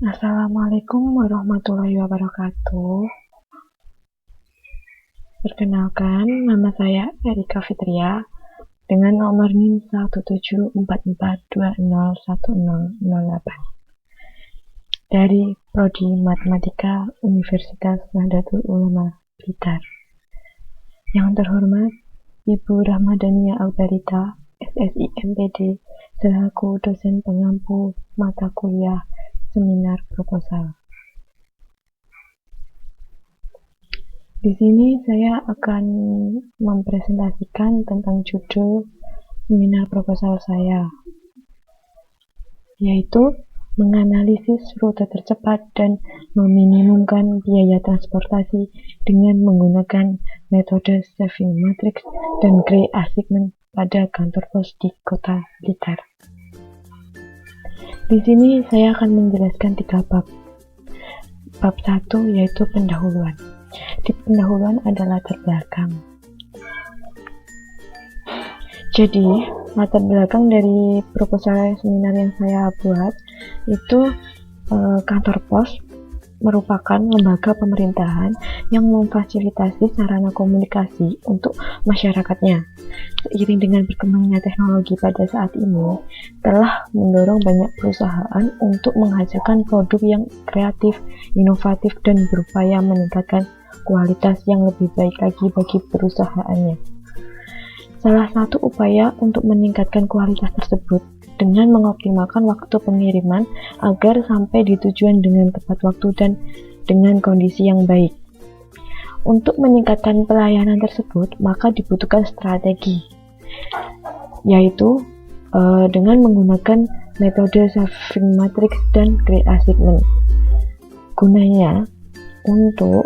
Assalamualaikum warahmatullahi wabarakatuh. Perkenalkan, nama saya Erika Fitria dengan nomor NIM 17442010008 dari Prodi Matematika Universitas Nahdlatul Ulama Blitar. Yang terhormat Ibu Rahmadania Alberita, SSI MPD, selaku dosen pengampu mata kuliah seminar proposal. Di sini saya akan mempresentasikan tentang judul seminar proposal saya, yaitu menganalisis rute tercepat dan meminimumkan biaya transportasi dengan menggunakan metode saving matrix dan Gray assignment pada kantor pos di Kota Blitar. Di sini saya akan menjelaskan 3 bab. Bab 1 yaitu pendahuluan. Di pendahuluan ada latar belakang. Jadi, latar belakang dari proposal seminar yang saya buat itu kantor pos merupakan lembaga pemerintahan yang memfasilitasi sarana komunikasi untuk masyarakatnya. Seiring dengan berkembangnya teknologi pada saat ini, telah mendorong banyak perusahaan untuk menghasilkan produk yang kreatif, inovatif, dan berupaya meningkatkan kualitas yang lebih baik lagi bagi perusahaannya. Salah satu upaya untuk meningkatkan kualitas tersebut dengan mengoptimalkan waktu pengiriman agar sampai di tujuan dengan tepat waktu dan dengan kondisi yang baik. Untuk meningkatkan pelayanan tersebut, maka dibutuhkan strategi, yaitu dengan menggunakan metode saving matrix dan Gray assignment. Gunanya untuk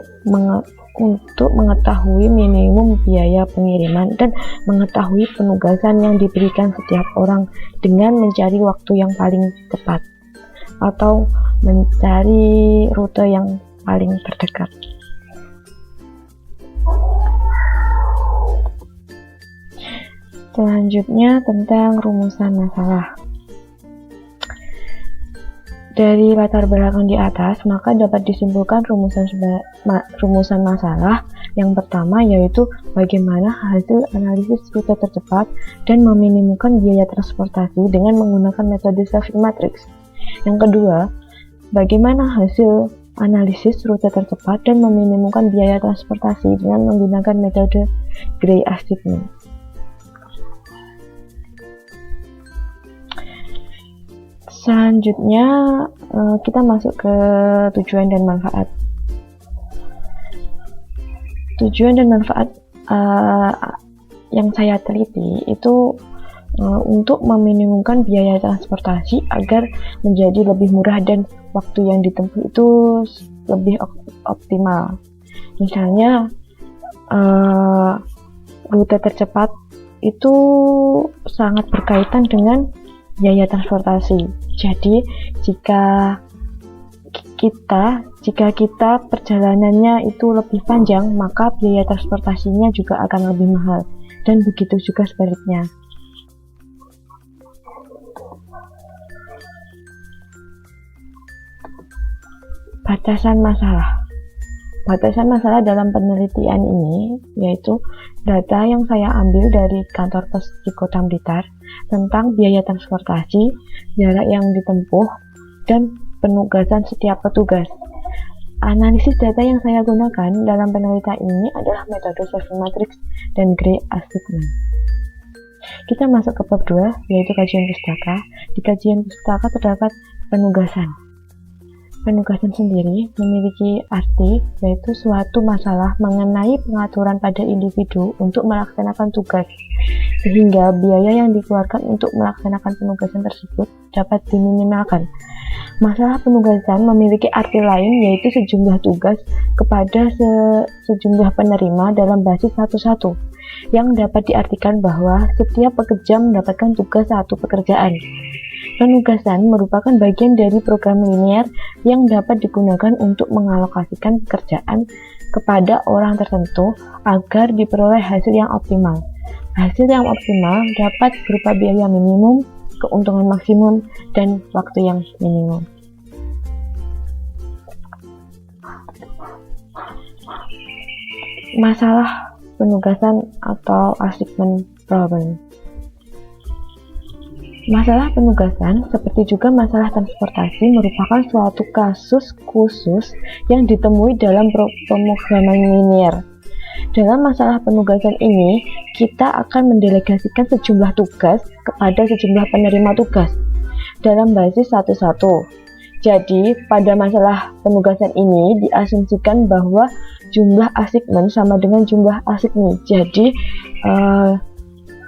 mengetahui minimum biaya pengiriman dan mengetahui penugasan yang diberikan setiap orang dengan mencari waktu yang paling tepat atau mencari rute yang paling terdekat. Selanjutnya tentang rumusan masalah. Dari latar belakang di atas, maka dapat disimpulkan rumusan masalah yang pertama, yaitu bagaimana hasil analisis rute tercepat dan meminimumkan biaya transportasi dengan menggunakan metode saving matrix. Yang kedua, bagaimana hasil analisis rute tercepat dan meminimumkan biaya transportasi dengan menggunakan metode Gray assignment. Selanjutnya kita masuk ke tujuan dan manfaat. Tujuan dan manfaat yang saya teliti itu untuk meminimumkan biaya transportasi agar menjadi lebih murah dan waktu yang ditempuh itu lebih optimal. Misalnya rute tercepat itu sangat berkaitan dengan biaya transportasi. Jadi jika kita perjalanannya itu lebih panjang, maka biaya transportasinya juga akan lebih mahal, dan begitu juga sebaliknya. Batasan masalah. Batasan masalah dalam penelitian ini yaitu data yang saya ambil dari kantor pos di Kota Blitar tentang biaya transportasi, jarak yang ditempuh, dan penugasan setiap petugas. Analisis data yang saya gunakan dalam penelitian ini adalah metode saving matrix dan Gray assignment. Kita masuk ke bab 2, yaitu kajian pustaka. Di kajian pustaka terdapat penugasan. Penugasan sendiri memiliki arti, yaitu suatu masalah mengenai pengaturan pada individu untuk melaksanakan tugas, sehingga biaya yang dikeluarkan untuk melaksanakan penugasan tersebut dapat diminimalkan. Masalah penugasan memiliki arti lain, yaitu sejumlah tugas kepada sejumlah penerima dalam basis satu-satu, yang dapat diartikan bahwa setiap pekerja mendapatkan tugas satu pekerjaan. Penugasan merupakan bagian dari program linier yang dapat digunakan untuk mengalokasikan pekerjaan kepada orang tertentu agar diperoleh hasil yang optimal. Hasil yang optimal dapat berupa biaya minimum, keuntungan maksimum, dan waktu yang minimum. Masalah penugasan atau assignment problem. Masalah penugasan, seperti juga masalah transportasi, merupakan suatu kasus khusus yang ditemui dalam pemrograman linier. Dalam masalah penugasan ini, kita akan mendelegasikan sejumlah tugas kepada sejumlah penerima tugas dalam basis satu-satu. Jadi, pada masalah penugasan ini diasumsikan bahwa jumlah assignment sama dengan jumlah assignee. Jadi,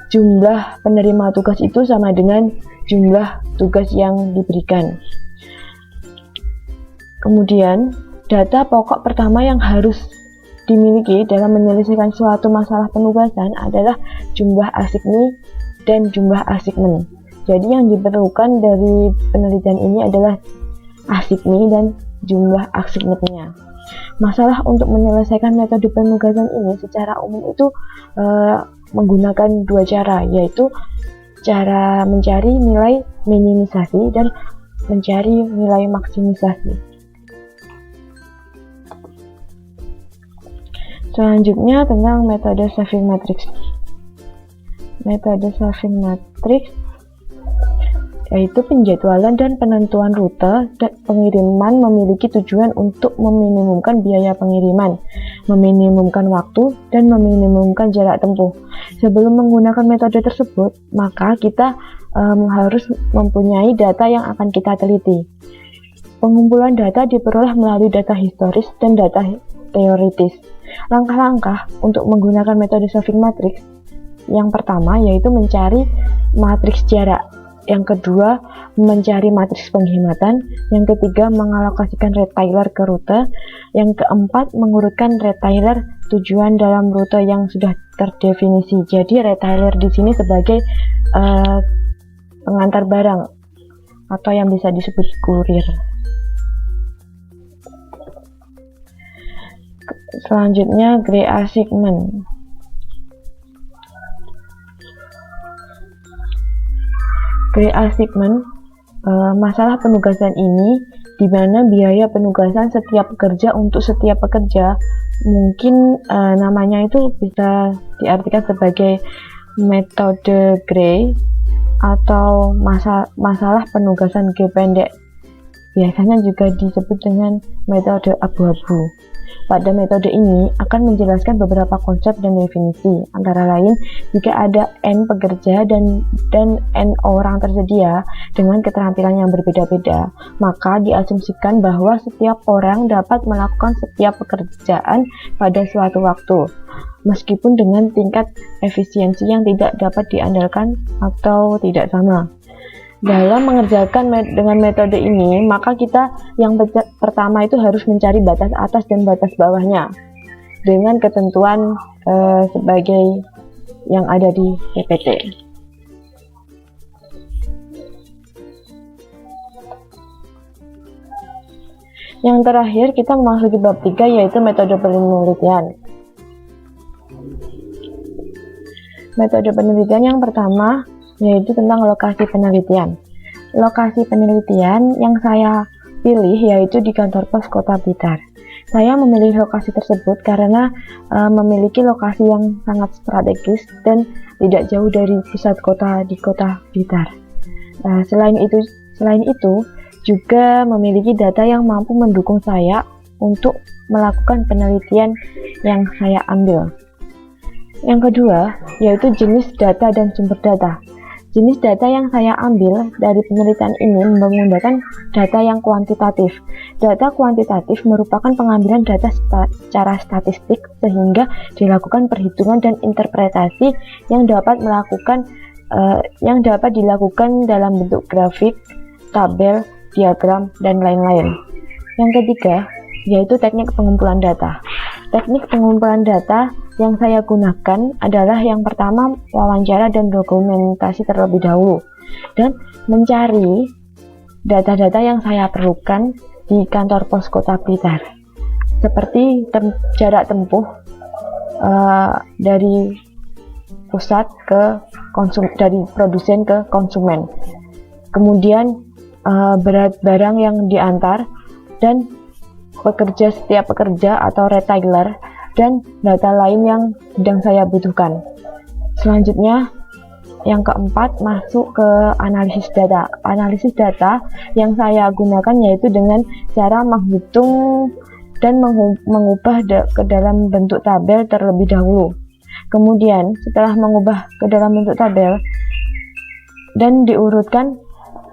jumlah penerima tugas itu sama dengan jumlah tugas yang diberikan. Kemudian, data pokok pertama yang harus dimiliki dalam menyelesaikan suatu masalah penugasan adalah jumlah assignee dan jumlah assignment. Jadi yang diperlukan dari penelitian ini adalah assignee dan jumlah assignment-nya. Masalah untuk menyelesaikan metode penugasan ini secara umum itu menggunakan dua cara, yaitu cara mencari nilai minimisasi dan mencari nilai maksimisasi. Selanjutnya tentang metode saving matrix. Metode saving matrix yaitu penjadwalan dan penentuan rute dan pengiriman memiliki tujuan untuk meminimumkan biaya pengiriman, meminimumkan waktu, dan meminimumkan jarak tempuh. Sebelum menggunakan metode tersebut, maka kita harus mempunyai data yang akan kita teliti. Pengumpulan data diperoleh melalui data historis dan data teoritis. Langkah-langkah untuk menggunakan metode saving matrix yang pertama yaitu mencari matriks jarak. Yang kedua, mencari matriks penghematan. Yang ketiga, mengalokasikan retailer ke rute. Yang keempat, mengurutkan retailer tujuan dalam rute yang sudah terdefinisi. Jadi, retailer di sini sebagai pengantar barang atau yang bisa disebut kurir. Selanjutnya, gray assignment. Gray assignment, masalah penugasan ini di mana biaya penugasan setiap pekerja untuk setiap pekerja mungkin namanya itu bisa diartikan sebagai metode gray atau masalah penugasan G pendek. Biasanya juga disebut dengan metode abu-abu. Pada metode ini akan menjelaskan beberapa konsep dan definisi, antara lain jika ada N pekerja dan N orang tersedia dengan keterampilan yang berbeda-beda, maka diasumsikan bahwa setiap orang dapat melakukan setiap pekerjaan pada suatu waktu, meskipun dengan tingkat efisiensi yang tidak dapat diandalkan atau tidak sama. Dalam mengerjakan dengan metode ini, maka kita yang pertama itu harus mencari batas atas dan batas bawahnya dengan ketentuan sebagai yang ada di PPT. Yang terakhir kita memasuki bab 3 yaitu metode penelitian. Metode penelitian yang pertama yaitu tentang lokasi penelitian. Lokasi penelitian yang saya pilih yaitu di kantor pos Kota Blitar. Saya memilih lokasi tersebut karena memiliki lokasi yang sangat strategis dan tidak jauh dari pusat kota di Kota Blitar. Selain itu juga memiliki data yang mampu mendukung saya untuk melakukan penelitian yang saya ambil. Yang kedua yaitu jenis data dan sumber data. Jenis data yang saya ambil dari penelitian ini menggunakan data yang kuantitatif. Data kuantitatif merupakan pengambilan data secara statistik sehingga dilakukan perhitungan dan interpretasi yang dapat dilakukan dalam bentuk grafik, tabel, diagram, dan lain-lain. Yang ketiga yaitu teknik pengumpulan data. Teknik pengumpulan data yang saya gunakan adalah yang pertama wawancara dan dokumentasi terlebih dahulu dan mencari data-data yang saya perlukan di kantor pos Kota Blitar seperti jarak tempuh dari pusat ke dari produsen ke konsumen, kemudian berat barang yang diantar dan setiap pekerja atau retailer dan data lain yang sedang saya butuhkan. Selanjutnya, yang keempat, masuk ke analisis data. Analisis data yang saya gunakan yaitu dengan cara menghitung dan mengubah ke dalam bentuk tabel terlebih dahulu. Kemudian, setelah mengubah ke dalam bentuk tabel dan diurutkan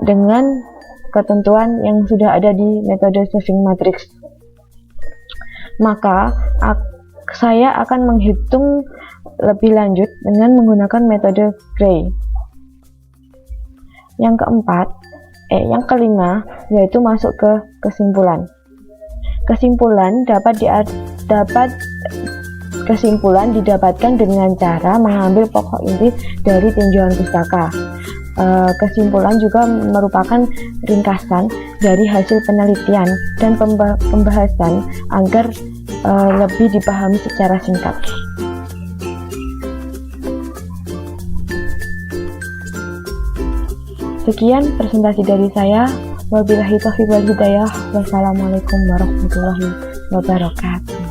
dengan ketentuan yang sudah ada di metode saving matrix, maka saya akan menghitung lebih lanjut dengan menggunakan metode Gray. Yang kelima yaitu masuk ke kesimpulan. Kesimpulan didapatkan dengan cara mengambil pokok inti dari tinjauan pustaka. Kesimpulan juga merupakan ringkasan dari hasil penelitian dan pembahasan agar lebih dipahami secara singkat. Sekian presentasi dari saya. Wabillahi taufiq wal hidayah. Wassalamualaikum warahmatullahi wabarakatuh.